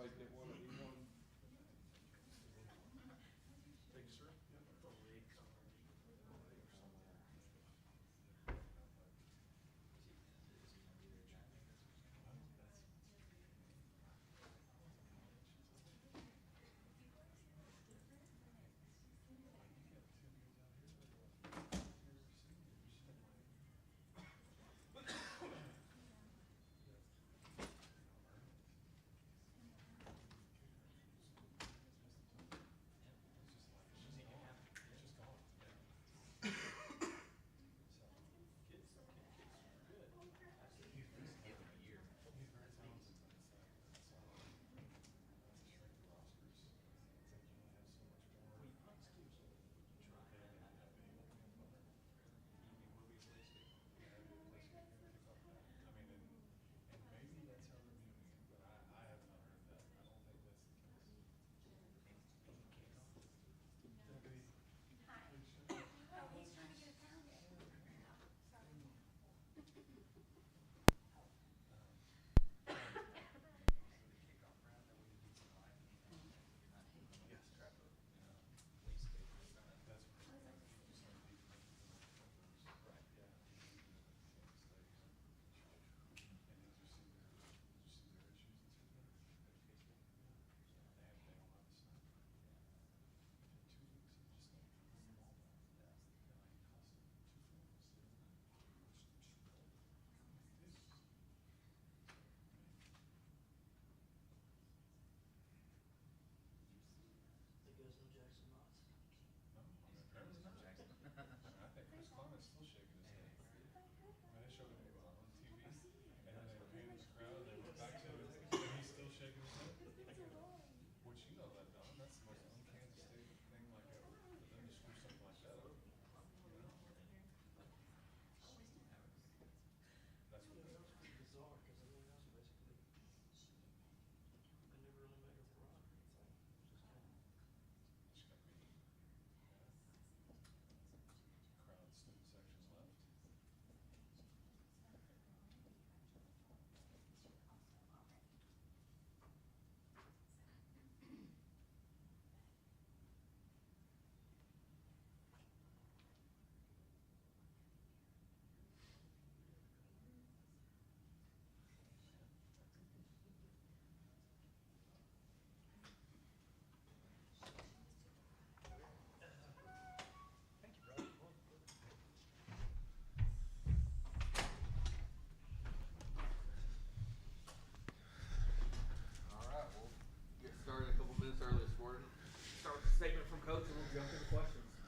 everybody get one of these ones? Big sir?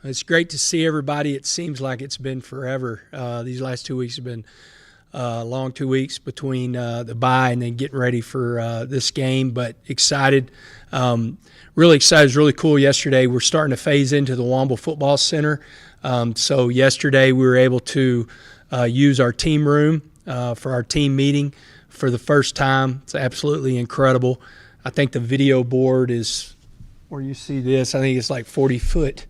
It's great to see everybody. It seems like it's been forever. These last 2 weeks have been long 2 weeks between the bye and then getting ready for this game, but excited. Really excited. It was really cool yesterday. We're starting to phase into the Womble Football Center. So yesterday we were able to use our team room for our team meeting for the first time. It's absolutely incredible. I think the video board is, where you see this, I think it's like 40-foot.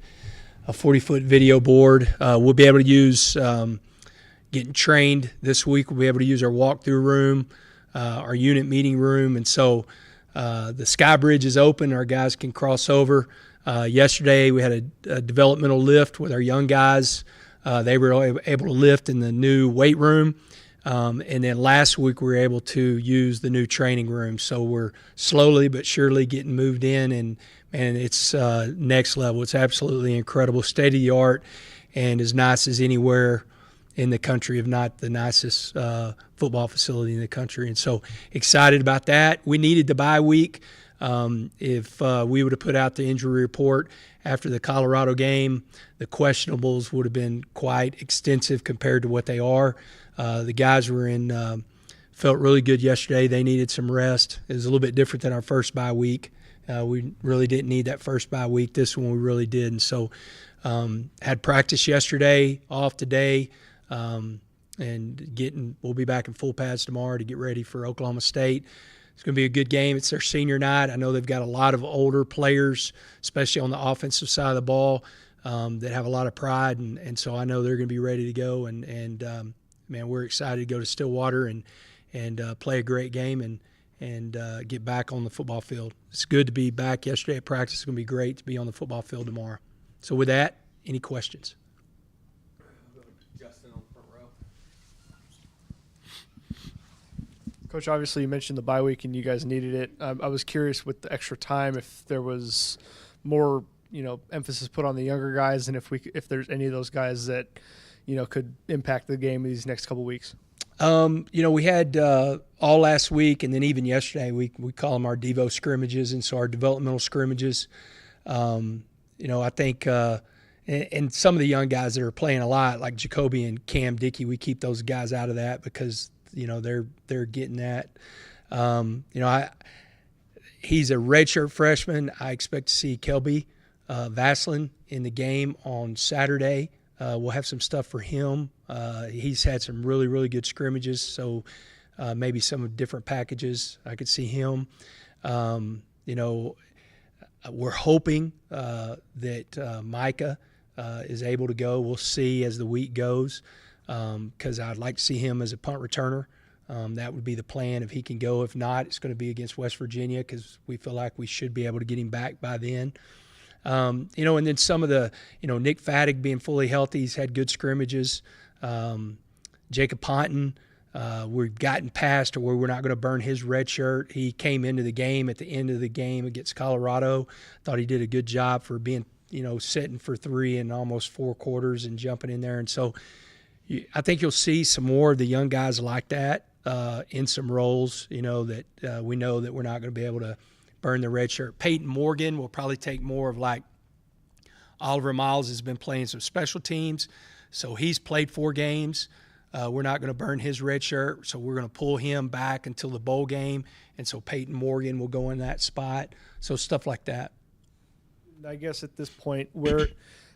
A 40-foot video board. We'll be able to use, getting trained this week, we'll be able to use our walkthrough room, our unit meeting room. And so the Sky Bridge is open. Our guys can cross over. Yesterday we had a developmental lift with our young guys. They were able to lift in the new weight room. And then last week we were able to use the new training room. So we're slowly but surely getting moved in, and it's next level. It's absolutely incredible, state of the art, and as nice as anywhere in the country, if not the nicest football facility in the country. And so excited about that. We needed the bye week. If we would have put out the injury report after the Colorado game, the questionables would have been quite extensive compared to what they are. The guys were felt really good yesterday. They needed some rest. It was a little bit different than our first bye week. We really didn't need that first bye week. This one we really did. And so had practice yesterday, off today, and we'll be back in full pads tomorrow to get ready for Oklahoma State. It's going to be a good game. It's their senior night. I know they've got a lot of older players, especially on the offensive side of the ball, that have a lot of pride, and so I know they're going to be ready to go. And man, we're excited to go to Stillwater and play a great game and get back on the football field. It's good to be back yesterday at practice. It's going to be great to be on the football field tomorrow. So with that, any questions? Justin on the front row. Coach, obviously you mentioned the bye week and you guys needed it. I was curious with the extra time if there was more, emphasis put on the younger guys, and if there's any of those guys that, could impact the game these next couple weeks. We had all last week, and then even yesterday, we call them our Devo scrimmages, and so our developmental scrimmages. I think and some of the young guys that are playing a lot, like Jacoby and Cam Dickey, we keep those guys out of that because they're getting that. He's a redshirt freshman. I expect to see Kelby Vaslin in the game on Saturday. We'll have some stuff for him. He's had some really, really good scrimmages, so maybe some different packages. I could see him. We're hoping that Micah is able to go. We'll see as the week goes, because I'd like to see him as a punt returner. That would be the plan if he can go. If not, it's going to be against West Virginia because we feel like we should be able to get him back by then. And then some of the, Nick Fattig being fully healthy, he's had good scrimmages. Jacob Ponton, we've gotten past to where we're not going to burn his red shirt. He came into the game at the end of the game against Colorado. Thought he did a good job for being, sitting for 3 and almost 4 quarters and jumping in there. And so I think you'll see some more of the young guys like that in some roles, that we know that we're not going to be able to burn the red shirt. Peyton Morgan will probably take more of like Oliver Miles has been playing some special teams, so he's played 4 games. We're not going to burn his red shirt, so we're going to pull him back until the bowl game, and so Peyton Morgan will go in that spot. So stuff like that. I guess at this point,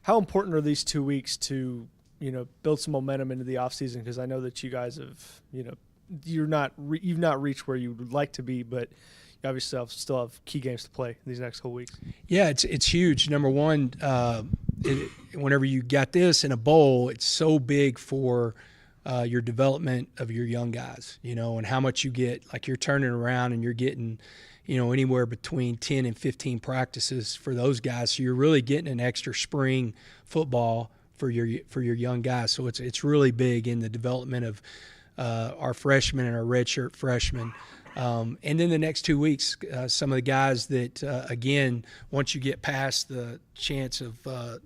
how important are these 2 weeks to build some momentum into the offseason? Because I know that you guys have you've not reached where you would like to be, but you obviously still have key games to play these next couple weeks. Yeah, it's huge. Number one, whenever you got this in a bowl, it's so big for your development of your young guys, and how much you get. Like you're turning around and you're getting, anywhere between 10 and 15 practices for those guys. So you're really getting an extra spring football for your young guys. So it's really big in the development of our freshmen and our redshirt freshmen. And then the next 2 weeks, some of the guys that, again, once you get past the chance of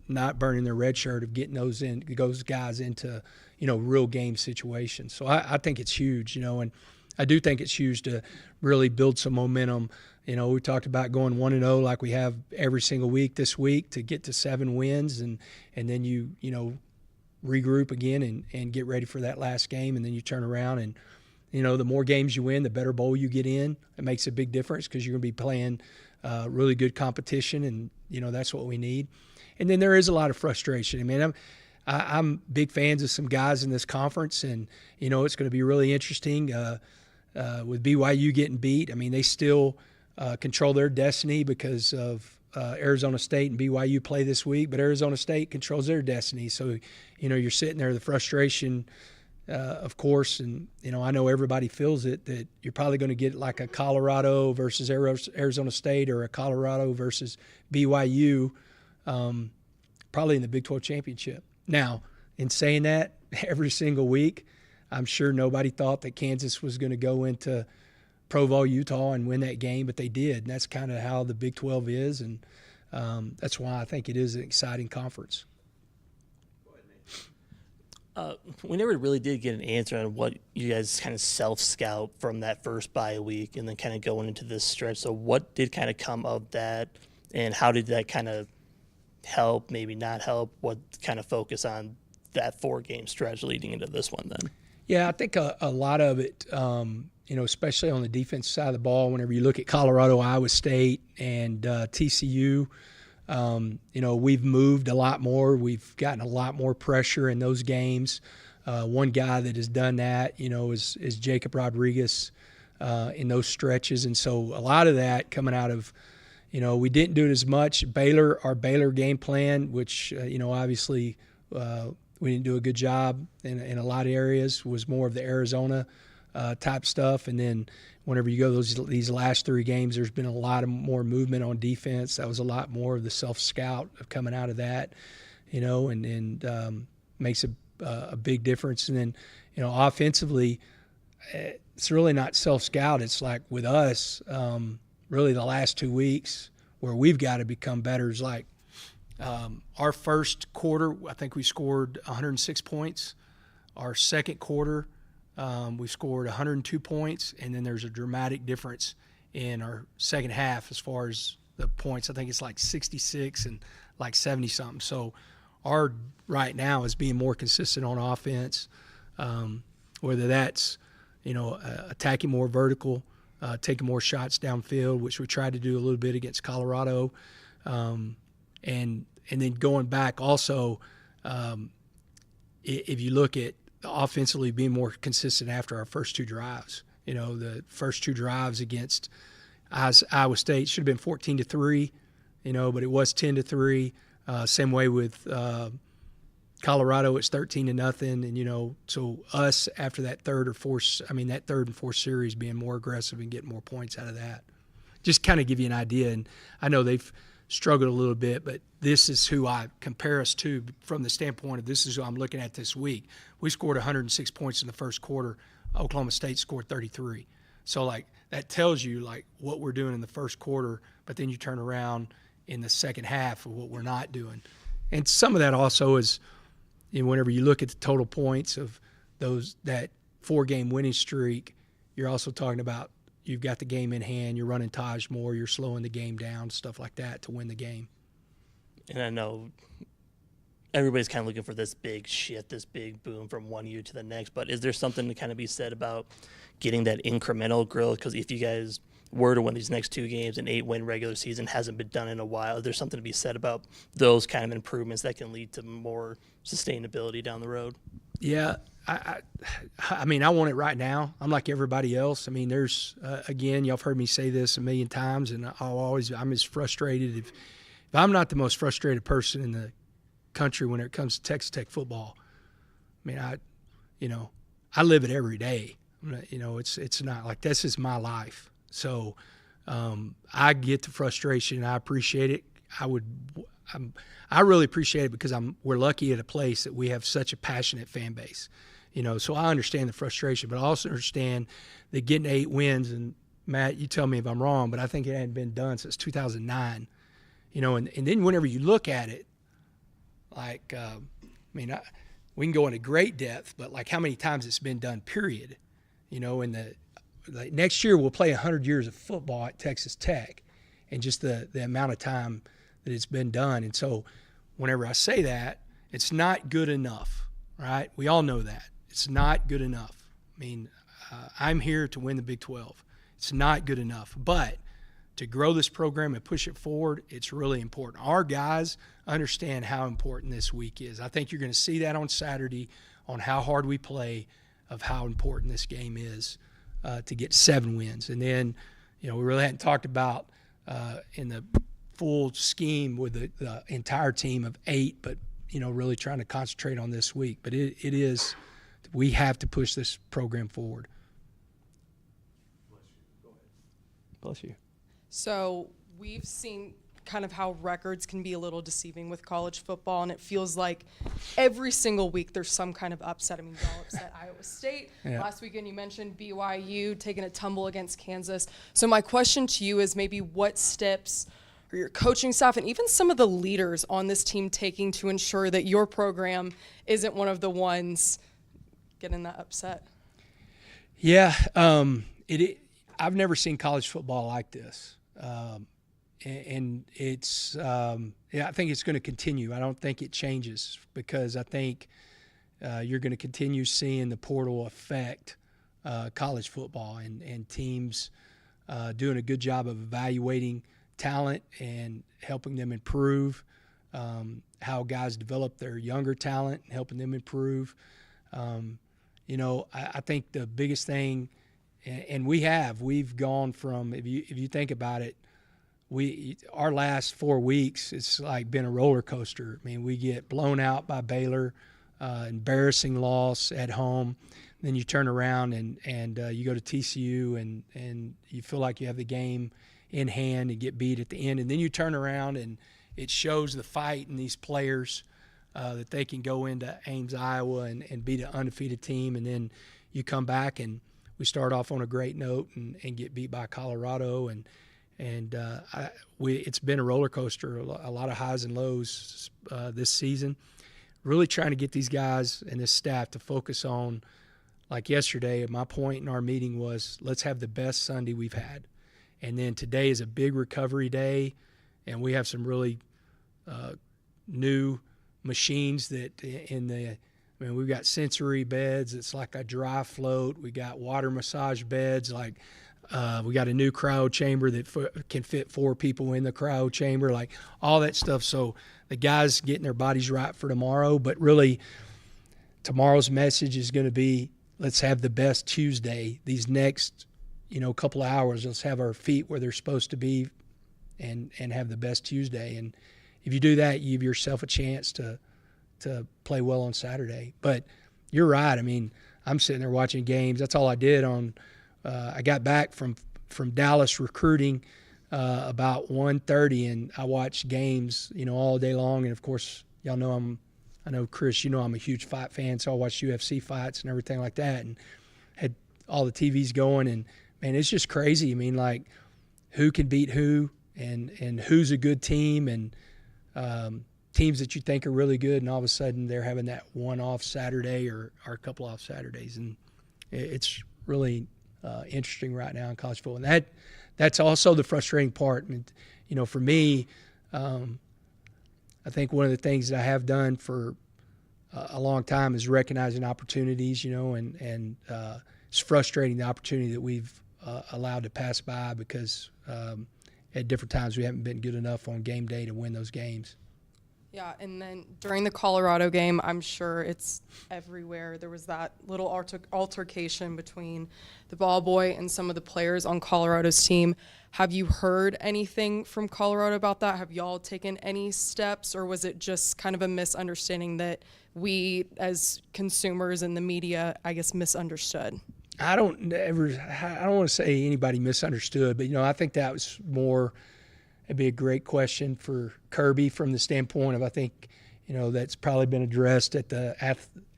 not burning their red shirt, of getting those guys into, real game situations. So I think it's huge, and I do think it's huge to really build some momentum. We talked about going 1-0 like we have every single week this week to get to 7 wins, and then you regroup again and get ready for that last game, and then you turn around and the more games you win, the better bowl you get in. It makes a big difference because you're going to be playing really good competition, and, that's what we need. And then there is a lot of frustration. I mean, I'm big fans of some guys in this conference, and, it's going to be really interesting with BYU getting beat. I mean, they still control their destiny because of Arizona State and BYU play this week, but Arizona State controls their destiny. So, you're sitting there, the frustration – of course, and I know everybody feels it, that you're probably going to get like a Colorado versus Arizona State or a Colorado versus BYU, probably in the Big 12 championship. Now, in saying that, every single week, I'm sure nobody thought that Kansas was going to go into Provo, Utah, and win that game, but they did. And that's kind of how the Big 12 is, and that's why I think it is an exciting conference. We never really did get an answer on what you guys kind of self-scout from that first bye week and then kind of going into this stretch. So what did kind of come of that, and how did that kind of help, maybe not help? What kind of focus on that 4-game stretch leading into this one then? Yeah, I think a lot of it, especially on the defensive side of the ball, whenever you look at Colorado, Iowa State, and TCU, we've moved a lot more. We've gotten a lot more pressure in those games. One guy that has done that, is Jacob Rodriguez in those stretches. And so a lot of that coming out of, we didn't do it as much. Our Baylor game plan, which, obviously we didn't do a good job in a lot of areas, was more of the Arizona type stuff. And then whenever you go these last 3 games, there's been a lot more movement on defense. That was a lot more of the self-scout of coming out of that, and makes a big difference. And then, offensively, it's really not self-scout. It's like with us, really the last 2 weeks where we've got to become better is like our first quarter, I think we scored 106 points. Our second quarter, we scored 102 points, and then there's a dramatic difference in our second half as far as the points. I think it's like 66 and like 70-something. So our right now is being more consistent on offense, whether that's, attacking more vertical, taking more shots downfield, which we tried to do a little bit against Colorado, and then going back also, if you look at offensively being more consistent after our first 2 drives. The first 2 drives against Iowa State should have been 14-3, but it was 10-3. Same way with Colorado, it's 13-0, and so us after that third and fourth series being more aggressive and getting more points out of that. Just kind of give you an idea, and I know they've struggled a little bit, but this is who I compare us to from the standpoint of this is who I'm looking at this week. We scored 106 points in the first quarter. Oklahoma State scored 33. So, that tells you, what we're doing in the first quarter, but then you turn around in the second half of what we're not doing. And some of that also is, whenever you look at the total points of that 4-game winning streak, you're also talking about you've got the game in hand, you're running Taj more, you're slowing the game down, stuff like that to win the game. And I know everybody's kind of looking for this big shift, this big boom from one year to the next, but is there something to kind of be said about getting that incremental growth? Because if you guys were to win these next 2 games, an 8-win regular season hasn't been done in a while, there's something to be said about those kind of improvements that can lead to more sustainability down the road. Yeah, I want it right now. I'm like everybody else. There's again, y'all have heard me say this a million times, and I'm as frustrated. If I'm not the most frustrated person in the country when it comes to Texas Tech football, I live it every day. It's not like this is my life. So I get the frustration. I appreciate it. I really appreciate it because we're lucky at a place that we have such a passionate fan base. So I understand the frustration, but I also understand that getting 8 wins, and Matt, you tell me if I'm wrong, but I think it hadn't been done since 2009. And then whenever you look at it, we can go into great depth, but how many times it's been done, period. Next year we'll play 100 years of football at Texas Tech, and just the amount of time that it's been done. And so whenever I say that, it's not good enough, right? We all know that. It's not good enough. I'm here to win the Big 12. It's not good enough. But to grow this program and push it forward, it's really important. Our guys understand how important this week is. I think you're going to see that on Saturday on how hard we play, of how important this game is to get 7 wins. And then, we really hadn't talked about in the full scheme with the entire team of 8, but, really trying to concentrate on this week. But it is – we have to push this program forward. Bless you. So we've seen kind of how records can be a little deceiving with college football, and it feels like every single week there's some kind of upset. Y'all upset Iowa State. Yeah. Last weekend you mentioned BYU taking a tumble against Kansas. So my question to you is maybe what steps are your coaching staff and even some of the leaders on this team taking to ensure that your program isn't one of the ones getting that upset? Yeah, I've never seen college football like this. And it's I think it's going to continue. I don't think it changes because I think you're going to continue seeing the portal affect college football and teams doing a good job of evaluating talent and helping them improve, how guys develop their younger talent and helping them improve. I think the biggest thing, and we've gone from, if you think about it, our last 4 weeks, it's like been a roller coaster. We get blown out by Baylor. embarrassing loss at home. Then you turn around and you go to TCU and you feel like you have the game in hand and get beat at the end. And then you turn around and it shows the fight in these players that they can go into Ames, Iowa and beat an undefeated team. And then you come back and we start off on a great note and get beat by Colorado. It's been a roller coaster, a lot of highs and lows this season. Really trying to get these guys and this staff to focus on, like yesterday, my point in our meeting was, let's have the best Sunday we've had. And then today is a big recovery day, and we have some really new machines that we've got sensory beds. It's like a dry float. We got water massage beds. Like we got a new cryo chamber that can fit 4 people in the cryo chamber. Like all that stuff. So the guys getting their bodies right for tomorrow. But really, tomorrow's message is going to be, let's have the best Tuesday. These next, couple of hours, let's have our feet where they're supposed to be, and have the best Tuesday. And if you do that, you give yourself a chance to play well on Saturday. But you're right. I mean, I'm sitting there watching games. That's all I did on. I got back from Dallas recruiting about 1:30, and I watched games, all day long. And of course, y'all know I know Chris, I'm a huge fight fan, so I watched UFC fights and everything like that, and had all the TVs going. And man, it's just crazy. I mean, like, who can beat who, and who's a good team, and teams that you think are really good, and all of a sudden they're having that one off Saturday or a couple off Saturdays, and it's really interesting right now in college football. And that's also the frustrating part. And for me, I think one of the things that I have done for a long time is recognizing opportunities, and it's frustrating the opportunity that we've allowed to pass by because at different times we haven't been good enough on game day to win those games. Yeah, and then during the Colorado game, I'm sure it's everywhere. There was that little altercation between the ball boy and some of the players on Colorado's team. Have you heard anything from Colorado about that? Have y'all taken any steps, or was it just kind of a misunderstanding that we as consumers and the media, I guess, misunderstood? I don't want to say anybody misunderstood, but, I think that was more – it'd be a great question for Kirby from the standpoint of, I think, that's probably been addressed at the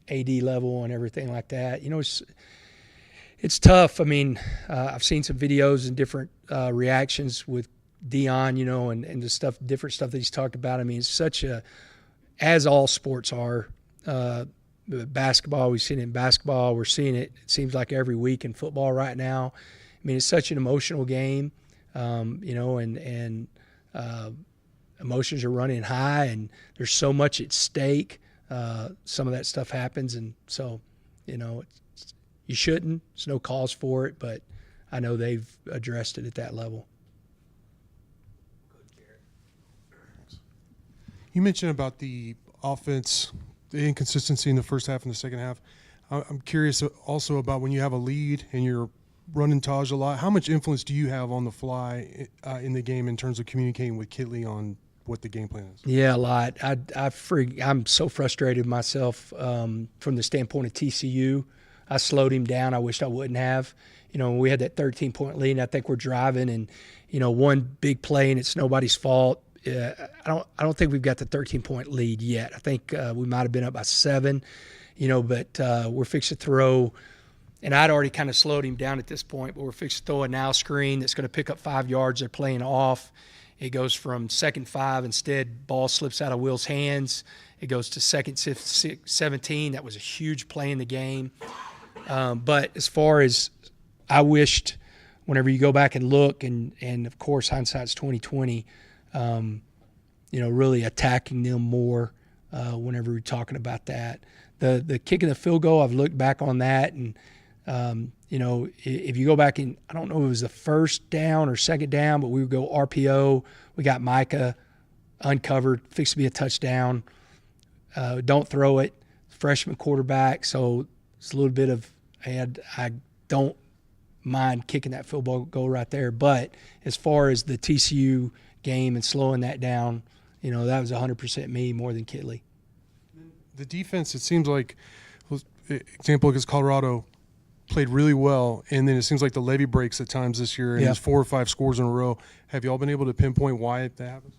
AD level and everything like that. It's tough. I mean, I've seen some videos and different reactions with Dion, and the different stuff that he's talked about. I mean, it's such as all sports are, basketball, we've seen it in basketball. We're seeing it seems like every week in football right now. I mean, it's such an emotional game, and emotions are running high, and there's so much at stake. Some of that stuff happens, and so, you shouldn't. There's no cause for it, but I know they've addressed it at that level. You mentioned about the offense, the inconsistency in the first half and the second half. I'm curious also about when you have a lead and you're running Taj a lot, how much influence do you have on the fly in the game in terms of communicating with Kitley on what the game plan is? Yeah, a lot. I'm so frustrated myself from the standpoint of TCU. I slowed him down. I wished I wouldn't have. We had that 13-point lead, and I think we're driving, and one big play, and it's nobody's fault. I don't think we've got the 13-point lead yet. I think we might have been up by 7, but we're fixing to throw. And I'd already kind of slowed him down at this point, but we're fixing to throw a now screen that's going to pick up 5 yards. They're playing off. It goes from 2nd 5. Instead, ball slips out of Will's hands. It goes to 2nd 17. That was a huge play in the game. But as far as I wished, whenever you go back and look, and of course hindsight's 20/20, really attacking them more whenever we're talking about that. The kick and the field goal, I've looked back on that, and if you go back and I don't know if it was the first down or second down, but we would go RPO. We got Micah uncovered, fixed to be a touchdown. Don't throw it, freshman quarterback. So it's a little bit of I don't mind kicking that field goal right there. But as far as the TCU game and slowing that down, that was 100% me more than Kitley. The defense, it seems like, example against Colorado, played really well, and then it seems like the levee breaks at times this year, and Yeah. there's 4 or 5 scores in a row. Have you all been able to pinpoint why that happens?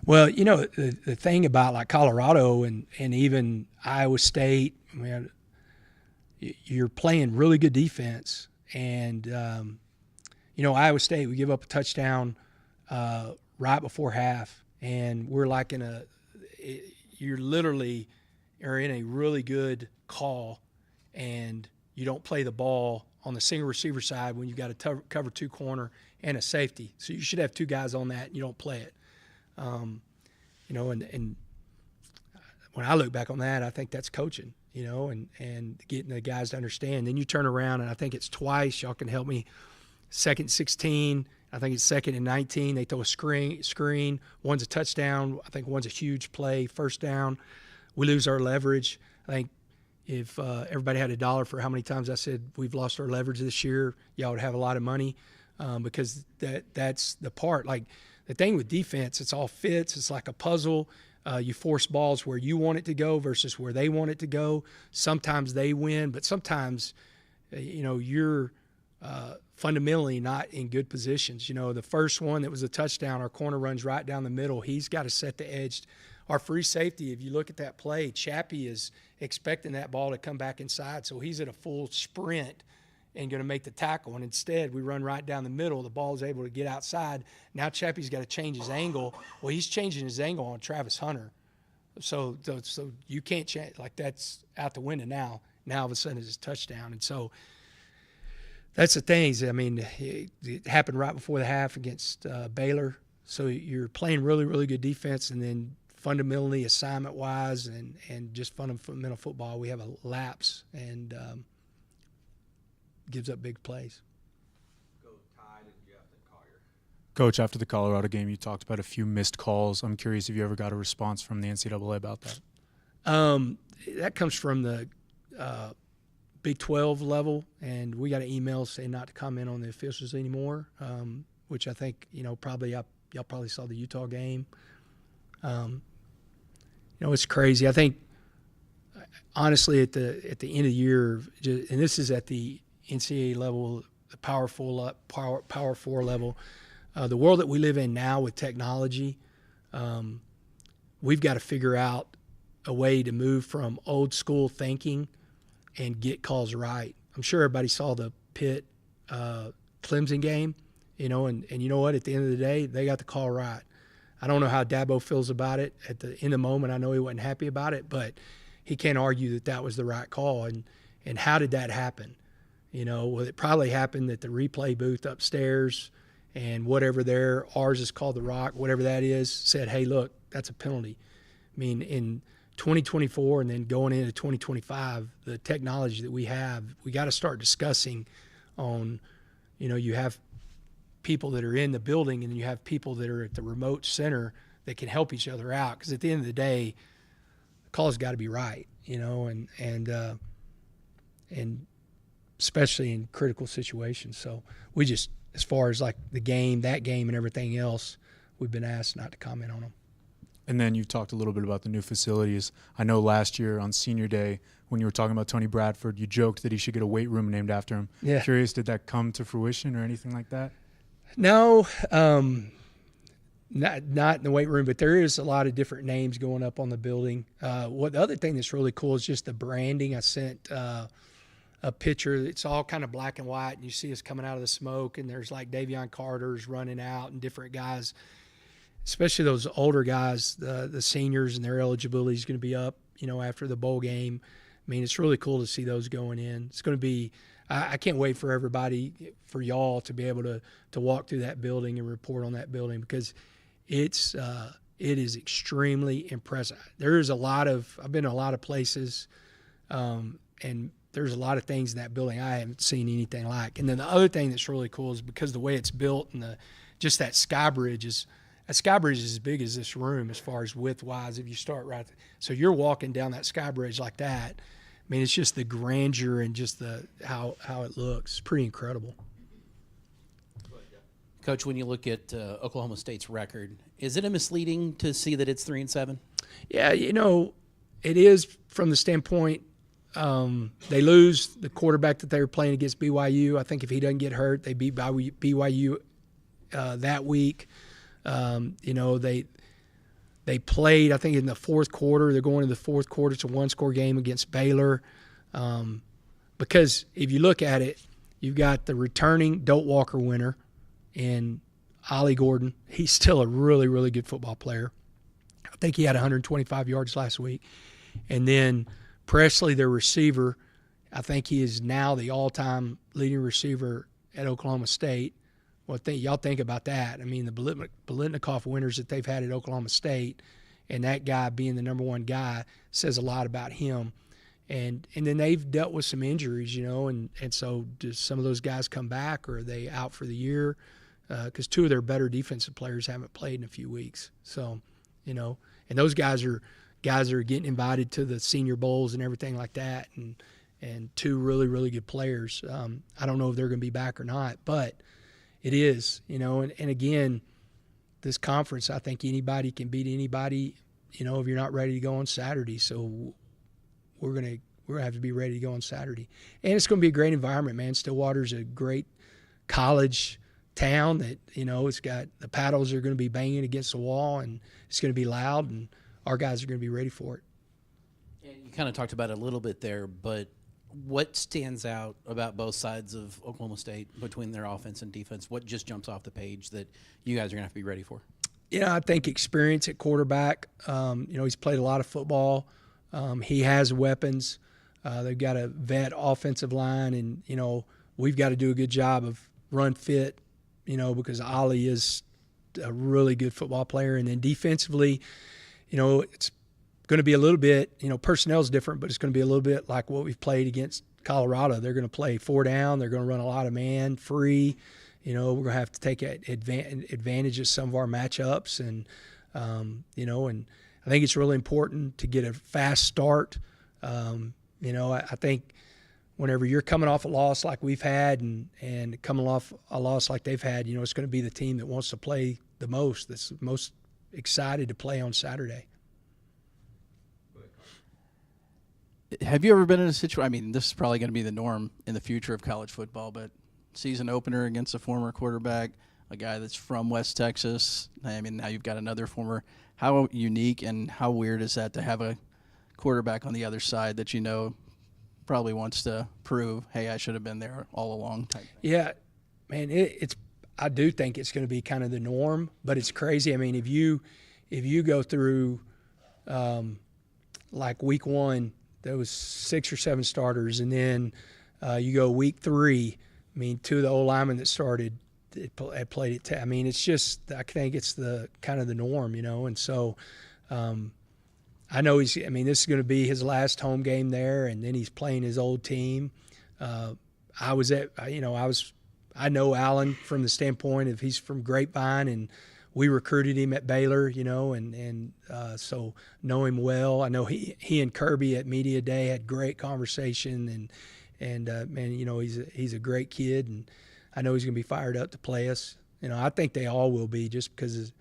Well, the thing about like Colorado and even Iowa State, I mean, you're playing really good defense. And, Iowa State, we give up a touchdown right before half, and we're like you're literally are in a really good call, and you don't play the ball on the single receiver side when you've got a cover 2 corner and a safety. So you should have 2 guys on that, and you don't play it. And when I look back on that, I think that's coaching, and getting the guys to understand. Then you turn around, and I think it's twice. Y'all can help me. 2nd 16, I think it's 2nd and 19. They throw a screen. One's a touchdown. I think one's a huge play, first down. We lose our leverage. I think if everybody had $1 for how many times I said we've lost our leverage this year, y'all would have a lot of money, because that's the part. Like, the thing with defense, it's all fits. It's like a puzzle. You force balls where you want it to go versus where they want it to go. Sometimes they win, but sometimes, you're fundamentally not in good positions. The first one that was a touchdown, our corner runs right down the middle. He's got to set the edge. Our free safety, if you look at that play, Chappie is expecting that ball to come back inside, so he's at a full sprint and going to make the tackle. And instead, we run right down the middle. The ball is able to get outside. Now Chappie's got to change his angle. Well, he's changing his angle on Travis Hunter. So you can't change. Like, that's out the window now. Now, all of a sudden, it's a touchdown. And so that's the things. I mean, it happened right before the half against Baylor. So you're playing really, really good defense, and then fundamentally, assignment-wise, and just fundamental football, we have a lapse, and gives up big plays. Coach, after the Colorado game, you talked about a few missed calls. I'm curious if you ever got a response from the NCAA about that. That comes from the Big 12 level, and we got an email saying not to comment on the officials anymore, which I think, probably y'all probably saw the Utah game. It's crazy. I think, honestly, at the end of the year, and this is at the NCAA level, the Power 4 level, the world that we live in now with technology, we've got to figure out a way to move from old school thinking and get calls right. I'm sure everybody saw the Pitt Clemson game, and you know what? At the end of the day, they got the call right. I don't know how Dabo feels about it in the moment. I know he wasn't happy about it, but he can't argue that was the right call. And how did that happen? Well, it probably happened at the replay booth upstairs, and whatever ours is called the Rock, whatever that is, said, hey, look, that's a penalty. I mean, in 2024 and then going into 2025, the technology that we have, we got to start discussing on, you have people that are in the building and you have people that are at the remote center that can help each other out. Because at the end of the day, the call's got to be right, and especially in critical situations. So we just, as far as like that game and everything else, we've been asked not to comment on them. And then you talked a little bit about the new facilities. I know last year on Senior Day, when you were talking about Tony Bradford, you joked that he should get a weight room named after him. Yeah. Curious, did that come to fruition or anything like that? No, not in the weight room, but there is a lot of different names going up on the building. The other thing that's really cool is just the branding. I sent a picture. It's all kind of black and white, and you see us coming out of the smoke, and there's like Davion Carter's running out and different guys, especially those older guys, the seniors, and their eligibility is going to be up, after the bowl game. I mean, it's really cool to see those going in. It's going to be I can't wait for everybody, for y'all to be able to walk through that building and report on that building, because it is extremely impressive. I've been to a lot of places, and there's a lot of things in that building I haven't seen anything like. And then the other thing that's really cool is because the way it's built and just that sky bridge is as big as this room as far as width-wise if you start right there. So you're walking down that sky bridge like that. I mean, it's just the grandeur and just how it looks. It's pretty incredible. Coach, when you look at Oklahoma State's record, is it misleading to see that it's 3-7? Yeah, it is from the standpoint they lose the quarterback that they were playing against BYU. I think if he doesn't get hurt, they beat BYU that week. They played, I think, in the fourth quarter. They're going to the fourth quarter. It's a one-score game against Baylor. Because if you look at it, you've got the returning Doak Walker winner and Ollie Gordon. He's still a really, really good football player. I think he had 125 yards last week. And then Presley, their receiver, I think he is now the all-time leading receiver at Oklahoma State. Well, y'all think about that. I mean, the Biletnikoff winners that they've had at Oklahoma State, and that guy being the number one guy says a lot about him. And then they've dealt with some injuries, and so do some of those guys come back, or are they out for the year? Because two of their better defensive players haven't played in a few weeks. So, and those guys are getting invited to the Senior Bowls and everything like that, and two really, really good players. I don't know if they're going to be back or not, but it is, and again, this conference, I think anybody can beat anybody, if you're not ready to go on Saturday. So we're gonna have to be ready to go on Saturday. And it's going to be a great environment, man. Stillwater's a great college town that, it's got the paddles are going to be banging against the wall, and it's going to be loud, and our guys are going to be ready for it. And you kind of talked about it a little bit there, but what stands out about both sides of Oklahoma State between their offense and defense? What just jumps off the page that you guys are going to have to be ready for? I think experience at quarterback. He's played a lot of football. He has weapons. They've got a vet offensive line, and, we've got to do a good job of run fit, because Ollie is a really good football player. And then defensively, it's going to be a little bit, personnel is different, but it's going to be a little bit like what we've played against Colorado. They're going to play 4 down. They're going to run a lot of man, free. We're going to have to take advantage of some of our matchups. And, and I think it's really important to get a fast start. I think whenever you're coming off a loss like we've had and coming off a loss like they've had, it's going to be the team that wants to play the most, that's most excited to play on Saturday. Have you ever been in a situation, I mean, this is probably going to be the norm in the future of college football, but season opener against a former quarterback, a guy that's from West Texas. I mean, now you've got another former. How unique and how weird is that to have a quarterback on the other side that probably wants to prove, hey, I should have been there all along type thing? Yeah, man, I do think it's going to be kind of the norm, but it's crazy. I mean, if you go through like week 1, there was 6 or 7 starters, and then you go week 3. I mean, 2 of the old linemen that started had played it. I mean, it's just, I think it's the kind of the norm, and so I know this is going to be his last home game there, and then he's playing his old team. I know Allen from the standpoint of he's from Grapevine, and we recruited him at Baylor, so know him well. I know he and Kirby at Media Day had great conversation, and man, he's a great kid, and I know he's going to be fired up to play us. I think they all will be, just because,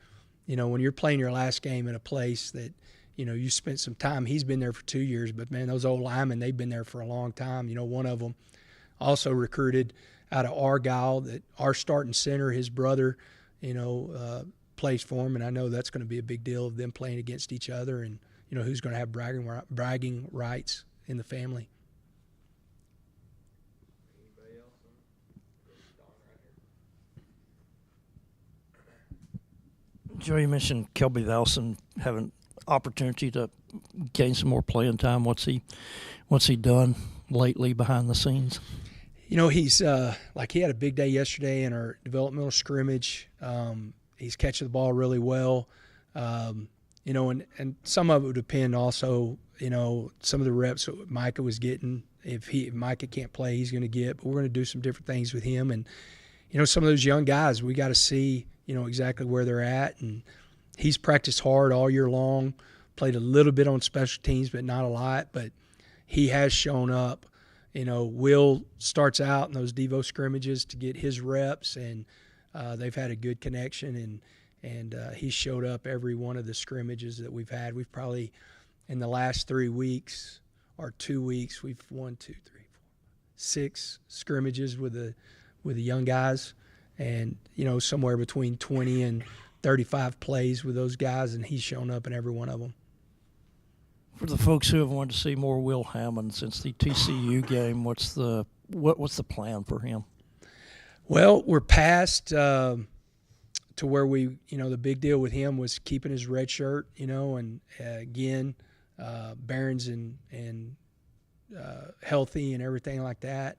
when you're playing your last game in a place that, you spent some time. He's been there for 2 years, but, man, those old linemen, they've been there for a long time. One of them also recruited out of Argyle, that our starting center, his brother, plays for him, and I know that's going to be a big deal of them playing against each other, and, who's going to have bragging rights in the family. Joe, you mentioned Kelby Velson having opportunity to gain some more playing time. What's he done lately behind the scenes? He's he had a big day yesterday in our developmental scrimmage. He's catching the ball really well. And some of it would depend also, some of the reps that Micah was getting. If Micah can't play, he's going to get. But we're going to do some different things with him. And, some of those young guys, we got to see, exactly where they're at. And he's practiced hard all year long, played a little bit on special teams, but not a lot. But he has shown up. Will starts out in those Devo scrimmages to get his reps, and they've had a good connection, and he showed up every one of the scrimmages that we've had. We've probably, in the last 3 weeks or 2 weeks, we've won 2, 3, 4, 6 scrimmages with the young guys, and somewhere between 20 and 35 plays with those guys, and he's shown up in every one of them. For the folks who have wanted to see more Will Hammond since the TCU game, what's the plan for him? Well, we're past to where the big deal with him was keeping his red shirt, and again, Barron's and healthy and everything like that.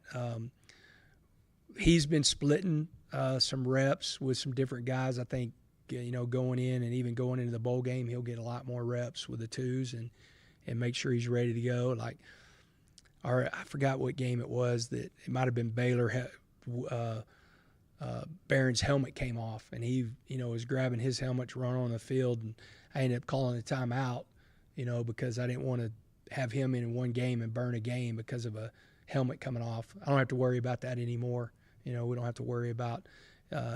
He's been splitting some reps with some different guys. I think, going in and even going into the bowl game, he'll get a lot more reps with the twos and make sure he's ready to go. I forgot what game it was that it might have been Baylor. Barron's helmet came off, and he, was grabbing his helmet to run on the field, and I ended up calling a timeout, because I didn't want to have him in one game and burn a game because of a helmet coming off. I don't have to worry about that anymore. We don't have to worry about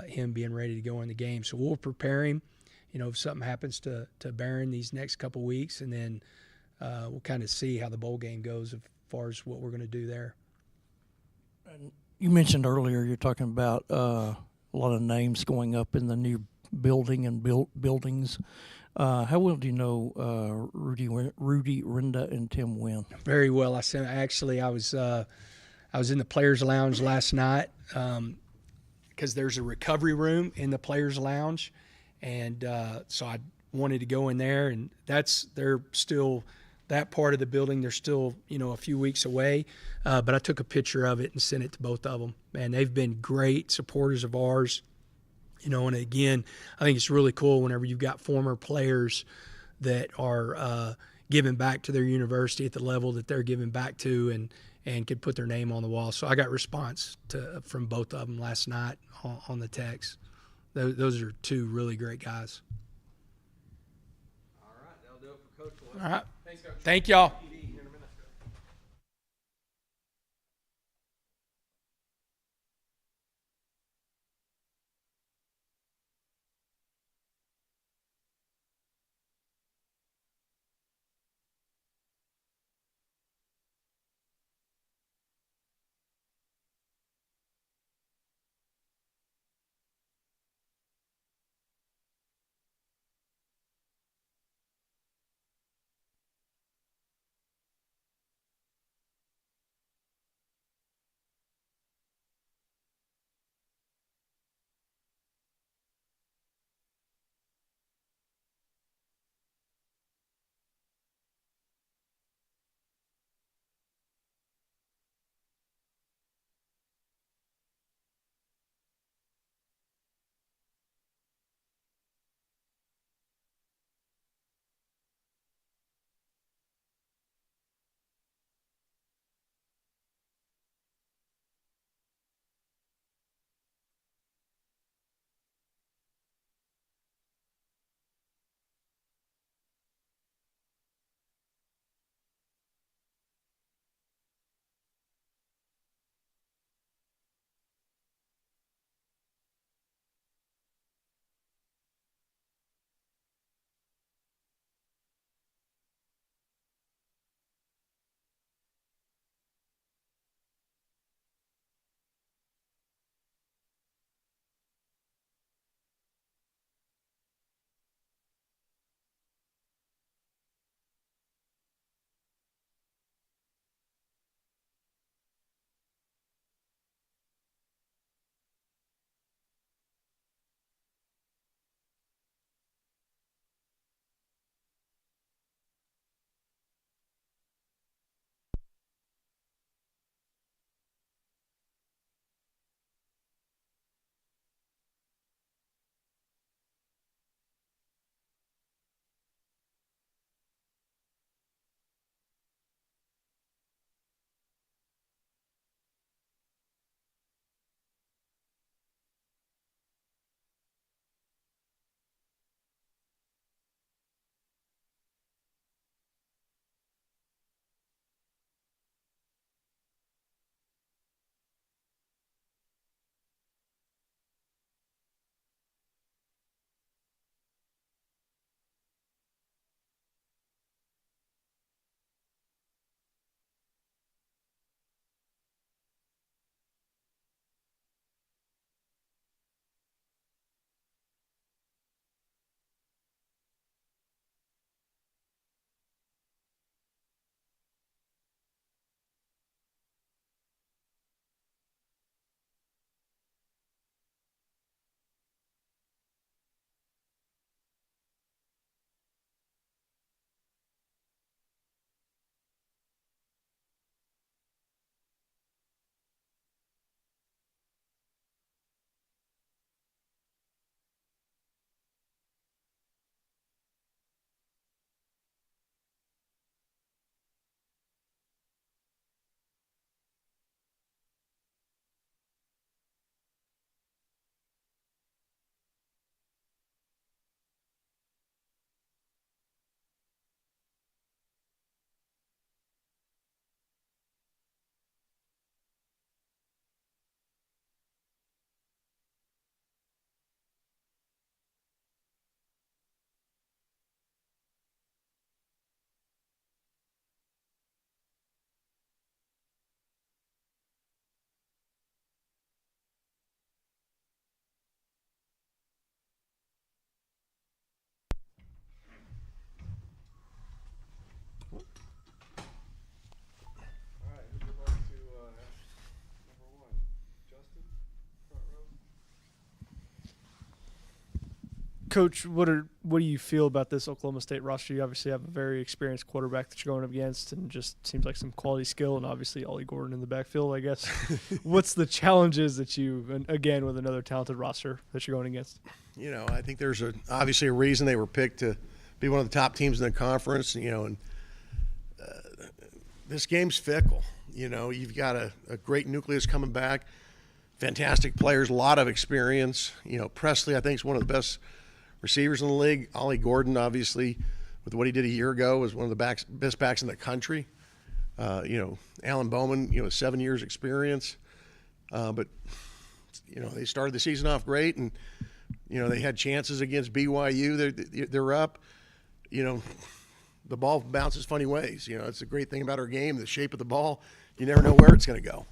him being ready to go in the game. So we'll prepare him, if something happens to Barron these next couple weeks, and then we'll kind of see how the bowl game goes as far as what we're going to do there. And you mentioned earlier you're talking about a lot of names going up in the new building and buildings. How well do you know Rudy Rinda and Tim Wynn? Very well. I was in the Players Lounge last night because there's a recovery room in the Players Lounge, and so I wanted to go in there, and they're still that part of the building. They're still a few weeks away, but I took a picture of it and sent it to both of them. Man, they've been great supporters of ours. And again, I think it's really cool whenever you've got former players that are giving back to their university at the level that they're giving back to, and could put their name on the wall. So I got response from both of them last night on the text. Those are two really great guys. All right, that'll do it for Coach Boyd. All right. Thanks, Coach. Thank y'all. Coach, what do you feel about this Oklahoma State roster? You obviously have a very experienced quarterback that you're going up against, and just seems like some quality skill, and obviously Ollie Gordon in the backfield, I guess. What's the challenges that and again, with another talented roster that you're going against? You know, I think there's obviously a reason they were picked to be one of the top teams in the conference, you know, and this game's fickle. You know, you've got a great nucleus coming back, fantastic players, a lot of experience. You know, Presley, I think, is one of the best receivers in the league. Ollie Gordon, obviously, with what he did a year ago, was one of the best backs in the country. You know, Alan Bowman, you know, 7 years experience. But, you know, they started the season off great, and, you know, they had chances against BYU. They're up. You know, the ball bounces funny ways. You know, it's a great thing about our game, the shape of the ball. You never know where it's going to go.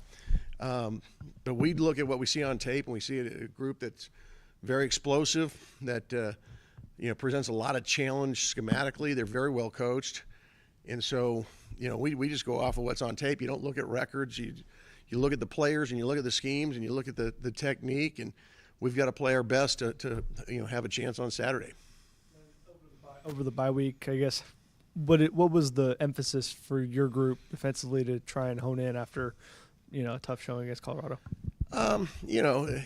But we look at what we see on tape, and we see a group that's very explosive, that you know, presents a lot of challenge schematically. They're very well coached, and so, you know, we just go off of what's on tape. You don't look at records. You look at the players, and you look at the schemes, and you look at the technique, and we've got to play our best to you know, have a chance on Saturday. Over the bye week, I guess, what was the emphasis for your group defensively to try and hone in after, you know, a tough showing against Colorado? You know,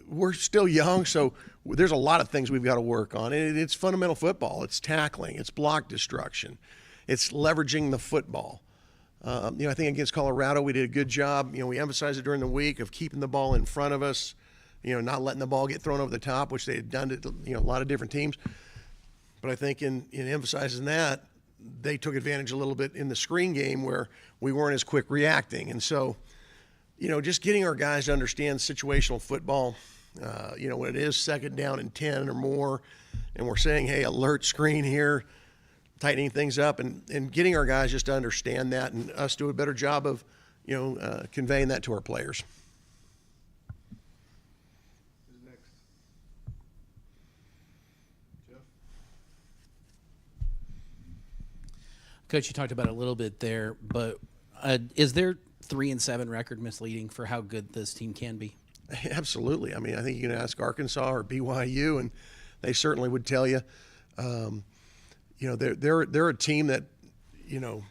we're still young, so there's a lot of things we've got to work on. It's fundamental football. It's tackling. It's block destruction. It's leveraging the football. You know, I think against Colorado we did a good job. You know, we emphasized it during the week of keeping the ball in front of us, you know, not letting the ball get thrown over the top, which they had done to, you know, a lot of different teams. But I think in emphasizing that, they took advantage a little bit in the screen game where we weren't as quick reacting. And so, you know, just getting our guys to understand situational football, you know, when it is second down and 10 or more, and we're saying, hey, alert screen here, tightening things up, and getting our guys just to understand that, and us do a better job of, you know, conveying that to our players. Coach, you talked about it a little bit there, but is their 3-7 record misleading for how good this team can be? Absolutely. I mean, I think you can ask Arkansas or BYU, and they certainly would tell you. You know, they're a team that, you know,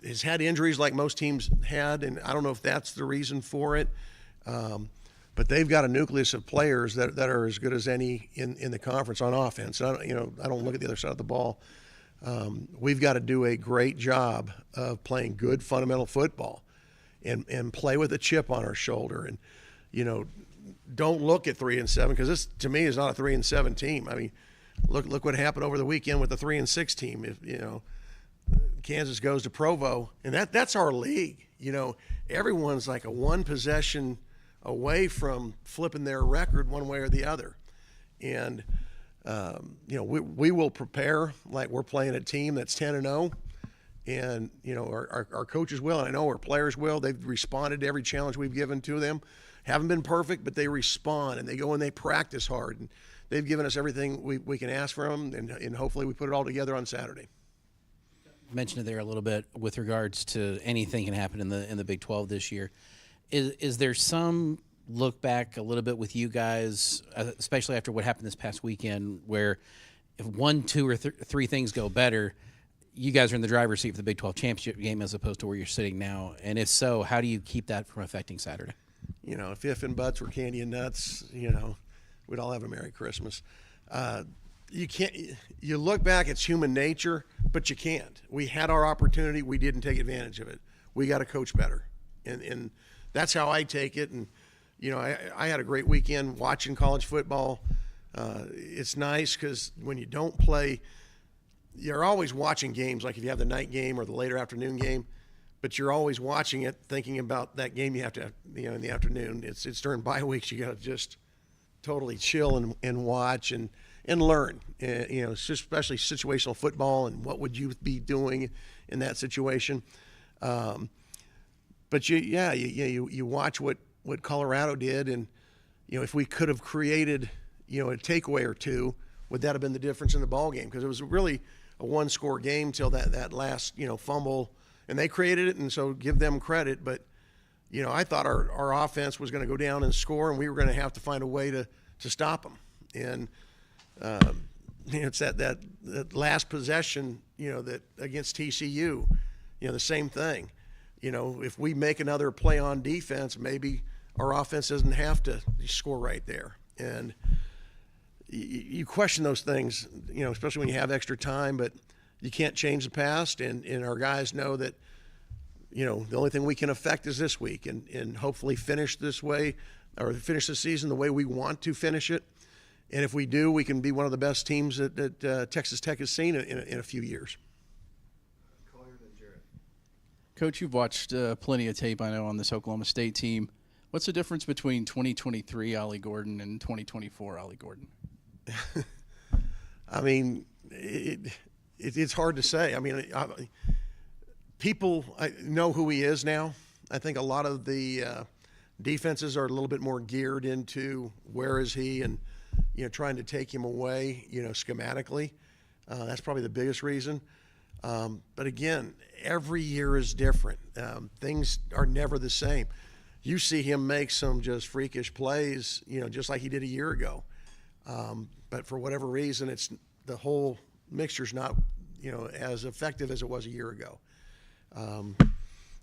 has had injuries like most teams had, and I don't know if that's the reason for it. But they've got a nucleus of players that are as good as any in the conference on offense. I don't look at the other side of the ball. We've got to do a great job of playing good fundamental football and play with a chip on our shoulder. And, you know, don't look at 3-7, because this, to me, is not a 3-7 team. I mean, look what happened over the weekend with the 3-6 team. If, you know, Kansas goes to Provo, and that's our league. You know, everyone's like a one possession away from flipping their record one way or the other. And you know, we will prepare like we're playing a team that's 10-0, and you know, our coaches will, and I know our players will. They've responded to every challenge we've given to them. Haven't been perfect, but they respond, and they go and they practice hard, and they've given us everything we can ask from them, and hopefully we put it all together on Saturday. You mentioned it there a little bit with regards to anything can happen in the Big 12 this year. Is there some look back a little bit with you guys, especially after what happened this past weekend, where if 1, 2, or 3 things go better, you guys are in the driver's seat for the Big 12 championship game as opposed to where you're sitting now? And if so, how do you keep that from affecting Saturday? You know, if and buts were candy and nuts, you know, we'd all have a Merry Christmas. You can't. You look back, it's human nature, but you can't. We had our opportunity, we didn't take advantage of it. We got to coach better, and that's how I take it. And you know, I had a great weekend watching college football. It's nice because when you don't play, you're always watching games, like if you have the night game or the later afternoon game, but you're always watching it thinking about that game you have to, you know, in the afternoon. It's during bye weeks, you got to just totally chill and watch and learn, you know, especially situational football and what would you be doing in that situation. But you watch what Colorado did, and you know, if we could have created, you know, a takeaway or two, would that have been the difference in the ball game? Because it was really a one-score game till that last, you know, fumble, and they created it, and so give them credit. But you know, I thought our offense was going to go down and score, and we were going to have to find a way to stop them. And it's that last possession, that against TCU, the same thing. If we make another play on defense, maybe our offense doesn't have to score right there. And you question those things, especially when you have extra time, but you can't change the past. And our guys know that, the only thing we can affect is this week and hopefully finish this way, or finish the season the way we want to finish it. And if we do, we can be one of the best teams that Texas Tech has seen in a few years. Coach, you've watched plenty of tape, I know, on this Oklahoma State team. What's the difference between 2023 Ollie Gordon and 2024 Ollie Gordon? I mean, it's hard to say. I mean, people know who he is now. I think a lot of the defenses are a little bit more geared into where is he and, trying to take him away, schematically. That's probably the biggest reason. But again, every year is different. Things are never the same. You see him make some just freakish plays, just like he did a year ago. But for whatever reason, the whole mixture's not, as effective as it was a year ago.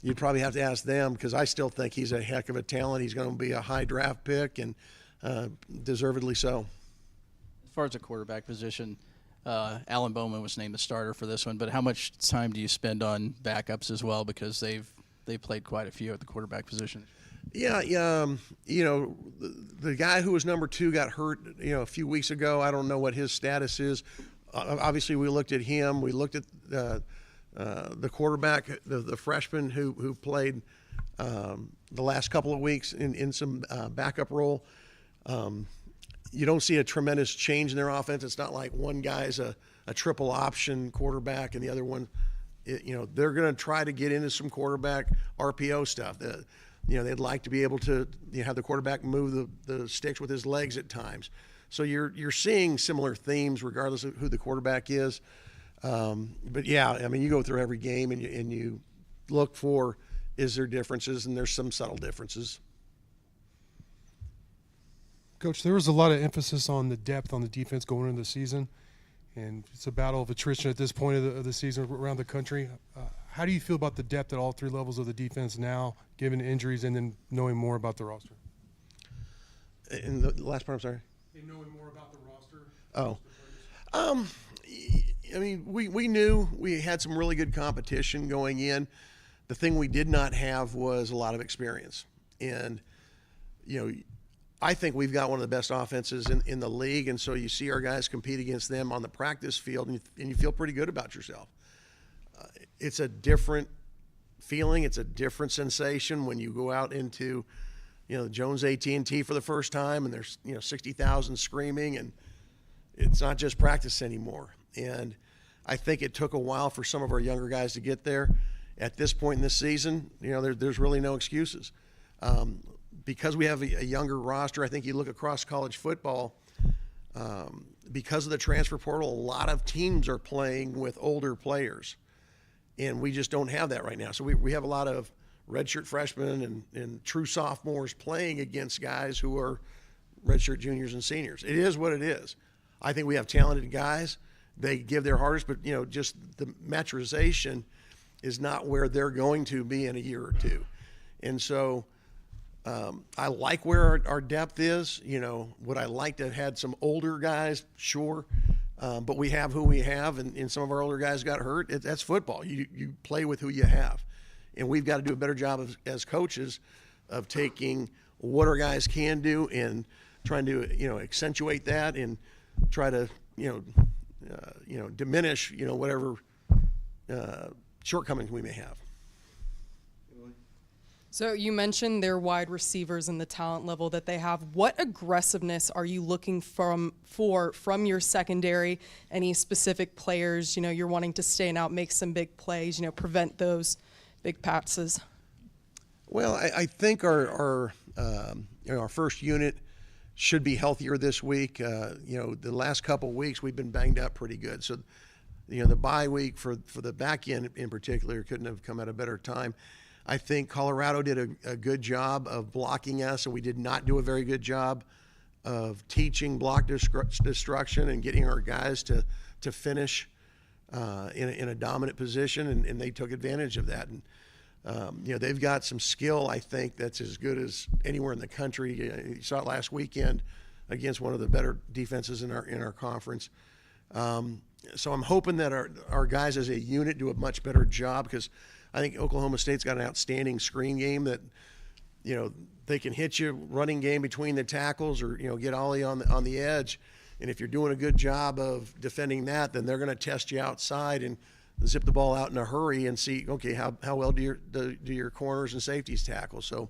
You'd probably have to ask them, because I still think he's a heck of a talent. He's going to be a high draft pick, and deservedly so. As far as the quarterback position, Alan Bowman was named the starter for this one, but how much time do you spend on backups as well, because they've played quite a few at the quarterback position? Yeah, the guy who was number 2 got hurt, a few weeks ago. I don't know what his status is. Obviously, we looked at him. We looked at the quarterback, the freshman who played the last couple of weeks in some backup role. You don't see a tremendous change in their offense. It's not like one guy's a triple option quarterback and the other one, they're going to try to get into some quarterback RPO stuff. They'd like to be able to have the quarterback move the sticks with his legs at times. So you're seeing similar themes regardless of who the quarterback is. But yeah, I mean, you go through every game and you look for, is there differences, and there's some subtle differences. Coach, there was a lot of emphasis on the depth on the defense going into the season, and it's a battle of attrition at this point of the season around the country. How do you feel about the depth at all 3 levels of the defense now, given injuries and then knowing more about the roster? In the last part, I'm sorry? In knowing more about the roster. Oh. I mean, we knew we had some really good competition going in. The thing we did not have was a lot of experience. And, I think we've got one of the best offenses in the league, and so you see our guys compete against them on the practice field, and you feel pretty good about yourself. It's a different feeling. It's a different sensation when you go out into, Jones AT&T for the first time, and there's 60,000 screaming, and it's not just practice anymore. And I think it took a while for some of our younger guys to get there. At this point in this season, there's really no excuses. Because we have a younger roster, I think you look across college football, because of the transfer portal, a lot of teams are playing with older players, and we just don't have that right now. So we have a lot of redshirt freshmen and true sophomores playing against guys who are redshirt juniors and seniors. It is what it is. I think we have talented guys. They give their hardest, but, just the maturization is not where they're going to be in a year or two. And so I like where our depth is. Would I like to have had some older guys? Sure. But we have who we have, and some of our older guys got hurt. That's football. You play with who you have. And we've got to do a better job as coaches of taking what our guys can do and trying to, accentuate that and try to, diminish, whatever shortcomings we may have. So you mentioned their wide receivers and the talent level that they have. What aggressiveness are you looking from your secondary? Any specific players, you're wanting to stand out, make some big plays, prevent those big passes? Well, I think our first unit should be healthier this week. The last couple of weeks we've been banged up pretty good. So, the bye week for the back end in particular couldn't have come at a better time. I think Colorado did a good job of blocking us, and we did not do a very good job of teaching block destruction and getting our guys to finish in a dominant position, and they took advantage of that. And they've got some skill, I think, that's as good as anywhere in the country. You saw it last weekend against one of the better defenses in our conference. So I'm hoping that our guys as a unit do a much better job, because I think Oklahoma State's got an outstanding screen game that, they can hit you running game between the tackles, or, get Ollie on the edge. And if you're doing a good job of defending that, then they're going to test you outside and zip the ball out in a hurry and see, okay, how well do your corners and safeties tackle. So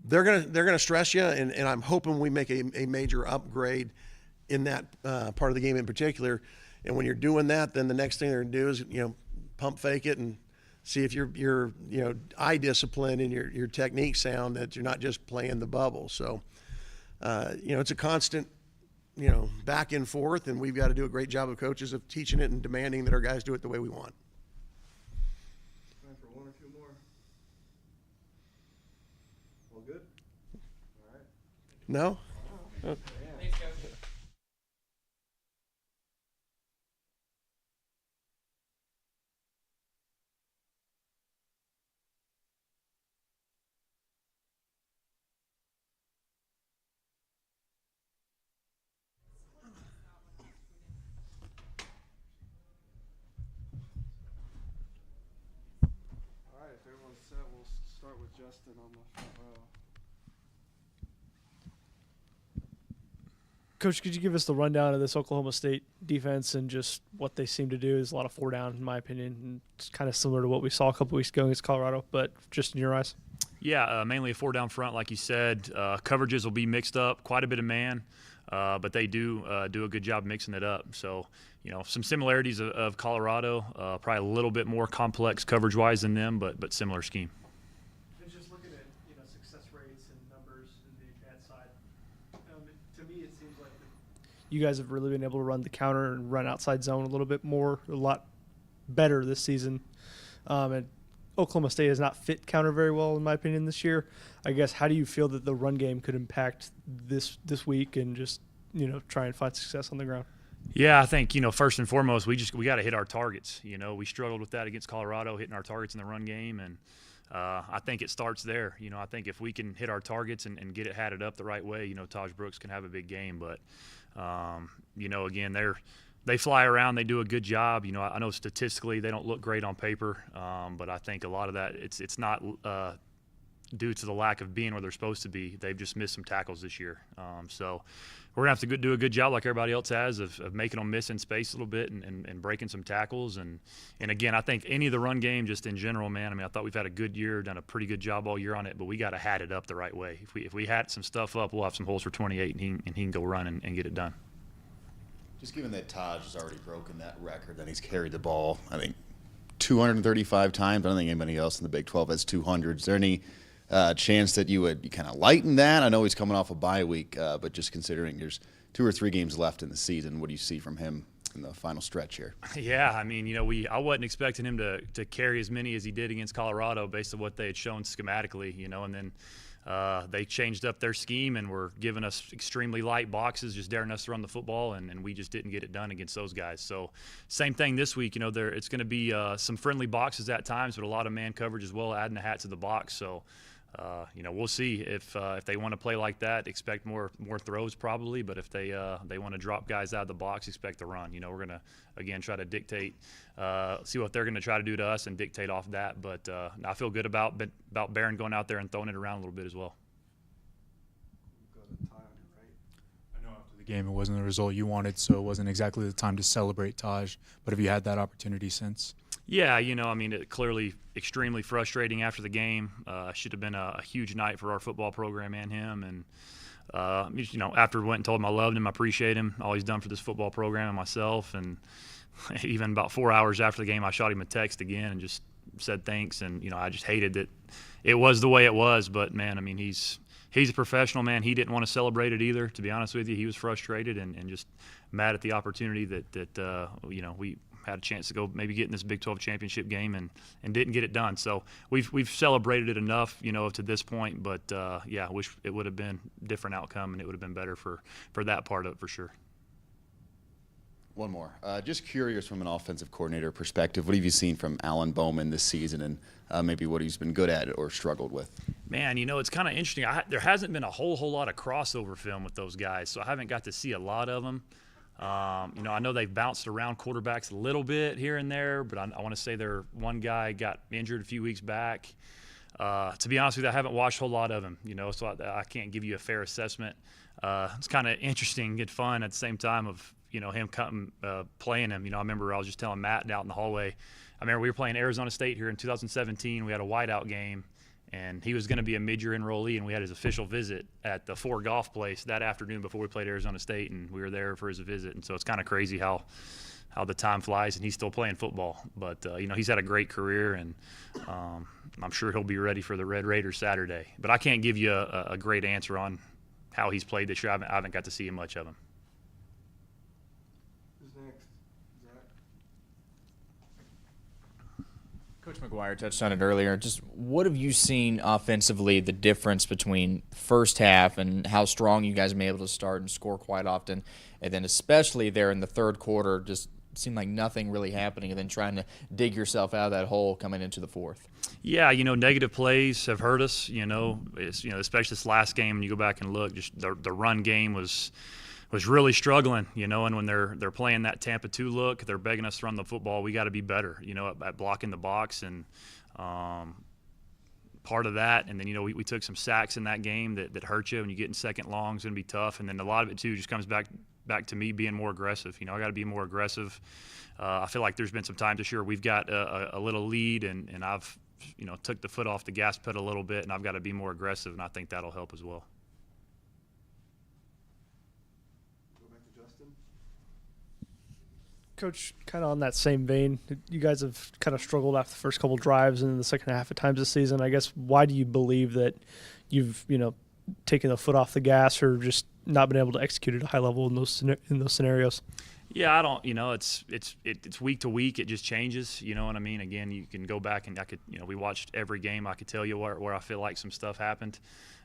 they're gonna stress you, and I'm hoping we make a major upgrade in that part of the game in particular. And when you're doing that, then the next thing they're gonna do is pump fake it and see if your eye discipline and your technique sound, that you're not just playing the bubble. So it's a constant back and forth, and we've got to do a great job of coaches of teaching it and demanding that our guys do it the way we want. Time for one or two more. All good? All right. No? Thanks, Coach. All right, if everyone's set, we'll start with Justin on the front row. Coach, could you give us the rundown of this Oklahoma State defense and just what they seem to do? Is a lot of 4 down, in my opinion, and it's kind of similar to what we saw a couple weeks ago against Colorado, but just in your eyes. Yeah, mainly a 4 down front, like you said. Coverages will be mixed up, quite a bit of man, but they do a good job mixing it up. So, some similarities of Colorado, probably a little bit more complex coverage-wise than them, but similar scheme. And just looking at success rates and numbers in the ad side, to me it seems like you guys have really been able to run the counter and run outside zone a little bit more, a lot better this season. And Oklahoma State has not fit counter very well, in my opinion, this year. I guess, how do you feel that the run game could impact this week and just try and find success on the ground? Yeah, I think, first and foremost, we got to hit our targets. We struggled with that against Colorado, hitting our targets in the run game, and I think it starts there. I think if we can hit our targets and get it hatted up the right way, Taj Brooks can have a big game. But, again, they fly around, they do a good job. I know statistically they don't look great on paper, but I think a lot of that, it's not due to the lack of being where they're supposed to be. They've just missed some tackles this year. So we're going to have to do a good job, like everybody else has, of making them miss in space a little bit and breaking some tackles. And again, I think any of the run game, just in general, man, I thought we've had a good year, done a pretty good job all year on it, but we got to hat it up the right way. If we hat some stuff up, we'll have some holes for 28, and he can go run and get it done. Just given that Taj has already broken that record, that he's carried the ball, 235 times. I don't think anybody else in the Big 12 has 200. Is there any chance that you kind of lighten that? I know he's coming off a bye week, but just considering there's 2 or 3 games left in the season, what do you see from him in the final stretch here? Yeah, I wasn't expecting him to carry as many as he did against Colorado based on what they had shown schematically, and then they changed up their scheme and were giving us extremely light boxes, just daring us to run the football, and we just didn't get it done against those guys. So same thing this week. It's going to be some friendly boxes at times, but a lot of man coverage as well, adding the hat to the box. So we'll see if they want to play like that. Expect more throws probably, but if they want to drop guys out of the box, expect to run. We're going to again try to dictate, see what they're going to try to do to us and dictate off that. But I feel good about Barron going out there and throwing it around a little bit as well. We've got a tie on your right. I know after the game it wasn't the result you wanted, so it wasn't exactly the time to celebrate Taj. But have you had that opportunity since? Yeah, it clearly extremely frustrating after the game. Should have been a huge night for our football program and him. And, after I went and told him I loved him, I appreciate him, all he's done for this football program and myself. And even about 4 hours after the game, I shot him a text again and just said thanks. And, I just hated that it was the way it was. But, man, he's a professional, man. He didn't want to celebrate it either, to be honest with you. He was frustrated and just mad at the opportunity that had a chance to go maybe get in this Big 12 championship game and didn't get it done. So we've celebrated it enough, to this point. But I wish it would have been a different outcome and it would have been better for that part of it for sure. One more. Just curious from an offensive coordinator perspective, what have you seen from Alan Bowman this season and maybe what he's been good at or struggled with? Man, it's kind of interesting. There hasn't been a whole lot of crossover film with those guys, so I haven't got to see a lot of them. I know they've bounced around quarterbacks a little bit here and there, but I want to say one guy got injured a few weeks back. To be honest with you, I haven't watched a whole lot of him, so I can't give you a fair assessment. It's kind of interesting and fun at the same time of him coming, playing him. I remember I was just telling Matt out in the hallway. I remember we were playing Arizona State here in 2017. We had a whiteout game, and he was going to be a mid-year enrollee, and we had his official visit at the 4 Golf place that afternoon before we played Arizona State, and we were there for his visit. And so it's kind of crazy how the time flies, and he's still playing football. But, he's had a great career, and I'm sure he'll be ready for the Red Raiders Saturday. But I can't give you a great answer on how he's played this year. I haven't got to see much of him. Coach McGuire touched on it earlier. Just what have you seen offensively, the difference between first half and how strong you guys have been able to start and score quite often, and then especially there in the third quarter, just seemed like nothing really happening, and then trying to dig yourself out of that hole coming into the fourth? Yeah, negative plays have hurt us, especially this last game. When you go back and look, just the run game was really struggling, and when they're playing that Tampa 2 look, they're begging us to run the football. We got to be better, at blocking the box, and part of that. And then, we took some sacks in that game that hurt you. When you get in second long, it's going to be tough. And then a lot of it, too, just comes back to me being more aggressive. I got to be more aggressive. I feel like there's been some times this year we've got a little lead, and I've, took the foot off the gas pedal a little bit, and I've got to be more aggressive, and I think that'll help as well. Coach, kind of on that same vein, you guys have kind of struggled after the first couple drives and in the second half at times this season. I guess, why do you believe that you've, taken the foot off the gas or just not been able to execute at a high level in those scenarios? Yeah, I don't, it's week to week. It just changes, you know what I mean? Again, you can go back and we watched every game. I could tell you where I feel like some stuff happened.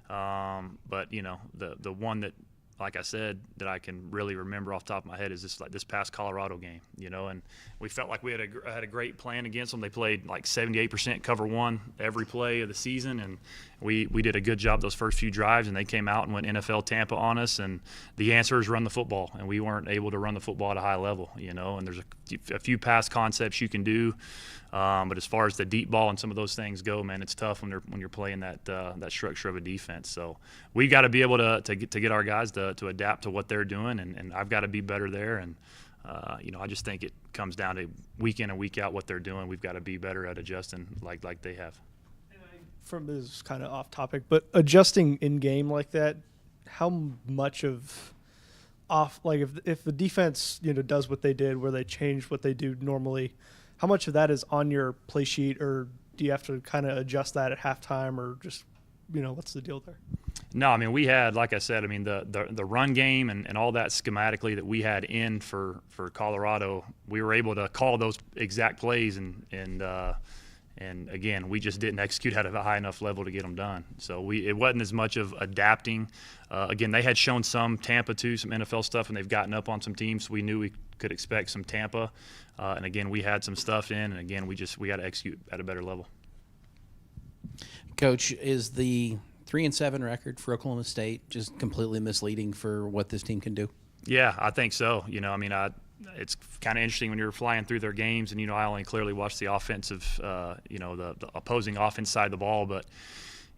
But, the one that, like I said, that I can really remember off the top of my head is this past Colorado game, and we felt like we had a great plan against them. They played like 78% cover one every play of the season, and we did a good job those first few drives, and they came out and went NFL Tampa on us, and the answer is run the football, and we weren't able to run the football at a high level, and there's a few pass concepts you can do, but as far as the deep ball and some of those things go, man, it's tough when you're playing that structure of a defense. So we've got to be able to get our guys to adapt to what they're doing, and I've got to be better there. And I just think it comes down to week in and week out what they're doing. We've got to be better at adjusting like they have. From this is kind of off topic, but adjusting in game like that, how much of if the defense does what they did, where they change what they do normally, how much of that is on your play sheet, or do you have to kind of adjust that at halftime, or just what's the deal there? No, I mean, we had, like I said, I mean, the run game and all that schematically that we had in for Colorado, we were able to call those exact plays, and again, we just didn't execute at a high enough level to get them done. So it wasn't as much of adapting. Again, they had shown some Tampa too, some NFL stuff, and they've gotten up on some teams. So we knew we could expect some Tampa. And again, we had some stuff in, and again, we got to execute at a better level. Coach, is the 3-7 record for Oklahoma State just completely misleading for what this team can do? Yeah, I think so. I mean, it's kind of interesting when you're flying through their games, and I only clearly watch the offensive, the opposing offense side of the ball, but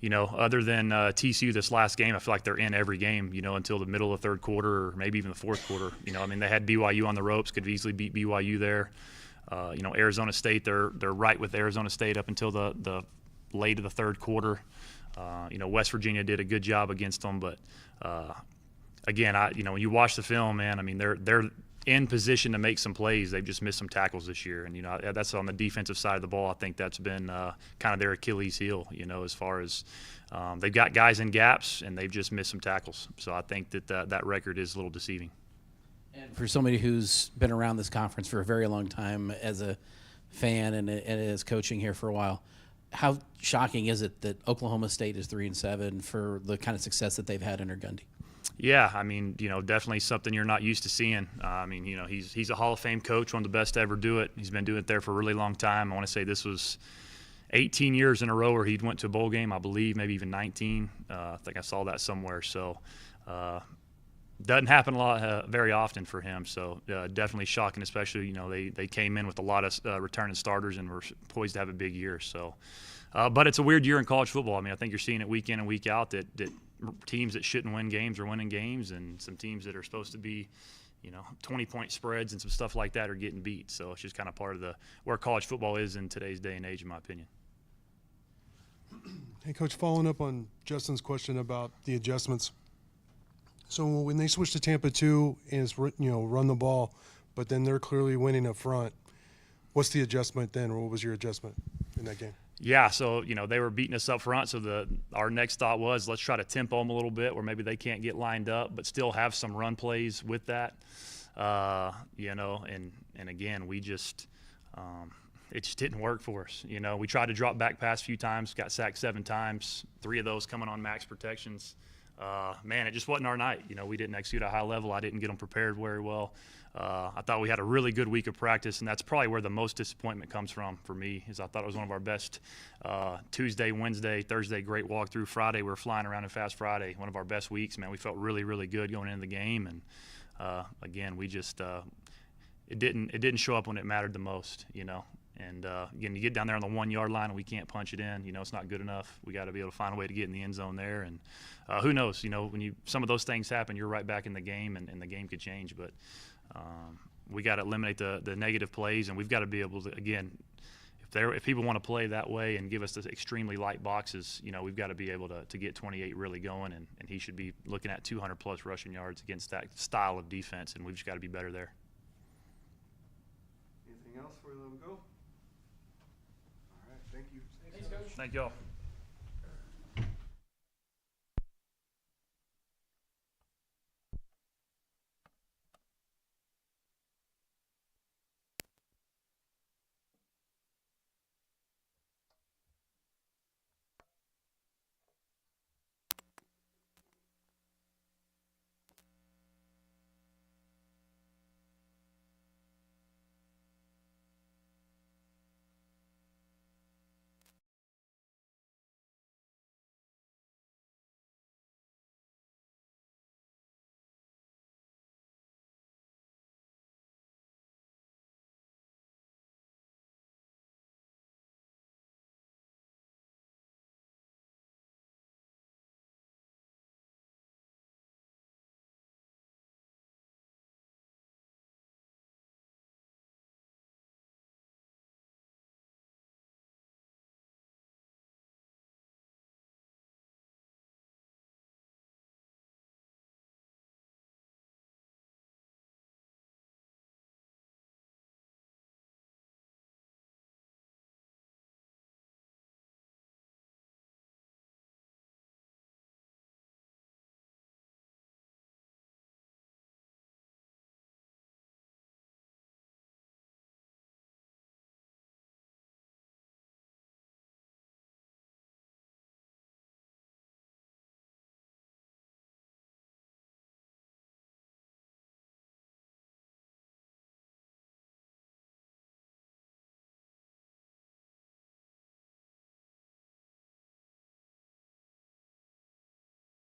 other than TCU this last game, I feel like they're in every game, until the middle of the third quarter or maybe even the fourth quarter. I mean, they had BYU on the ropes, could easily beat BYU there. Arizona State, they're right with Arizona State up until the late of the third quarter. West Virginia did a good job against them, but again, when you watch the film, man, I mean, they're in position to make some plays. They've just missed some tackles this year, and that's on the defensive side of the ball. I think that's been kind of their Achilles heel, as far as they've got guys in gaps and they've just missed some tackles. So I think that record is a little deceiving. And for somebody who's been around this conference for a very long time as a fan and as coaching here for a while, how shocking is it that Oklahoma State is 3-7 for the kind of success that they've had under Gundy? Yeah, I mean, definitely something you're not used to seeing. I mean, he's a Hall of Fame coach, one of the best to ever do it. He's been doing it there for a really long time. I want to say this was 18 years in a row where he went to a bowl game, I believe, maybe even 19. I think I saw that somewhere. So doesn't happen very often for him. So definitely shocking, especially, they came in with a lot of returning starters and were poised to have a big year. So, but it's a weird year in college football. I mean, I think you're seeing it week in and week out that teams that shouldn't win games are winning games, and some teams that are supposed to be, 20-point spreads and some stuff like that are getting beat. So it's just kind of part of where college football is in today's day and age, in my opinion. Hey, Coach, following up on Justin's question about the adjustments. So when they switched to Tampa 2 and it's, run the ball, but then they're clearly winning up front, what's the adjustment then, or what was your adjustment in that game? Yeah, so, they were beating us up front, so our next thought was let's try to tempo them a little bit where maybe they can't get lined up but still have some run plays with that, and again, we just it just didn't work for us. We tried to drop back pass a few times, got sacked 7 times, 3 of those coming on max protections. Man, it just wasn't our night. We didn't execute at a high level. I didn't get them prepared very well. I thought we had a really good week of practice, and that's probably where the most disappointment comes from for me, is I thought it was one of our best Tuesday, Wednesday, Thursday, great walkthrough. Friday, we were flying around in Fast Friday, one of our best weeks, man. We felt really, really good going into the game, and again, we just it didn't show up when it mattered the most, And again, you get down there on the 1-yard line and we can't punch it in. It's not good enough. We got to be able to find a way to get in the end zone there. And who knows? When some of those things happen, you're right back in the game, and the game could change. But we got to eliminate the negative plays, and we've got to be able to, again, if people want to play that way and give us the extremely light boxes, we've got to be able to get 28 really going, and he should be looking at 200+ rushing yards against that style of defense, and we've just got to be better there. Anything else before we let him go? All right, thank you. Thank y'all.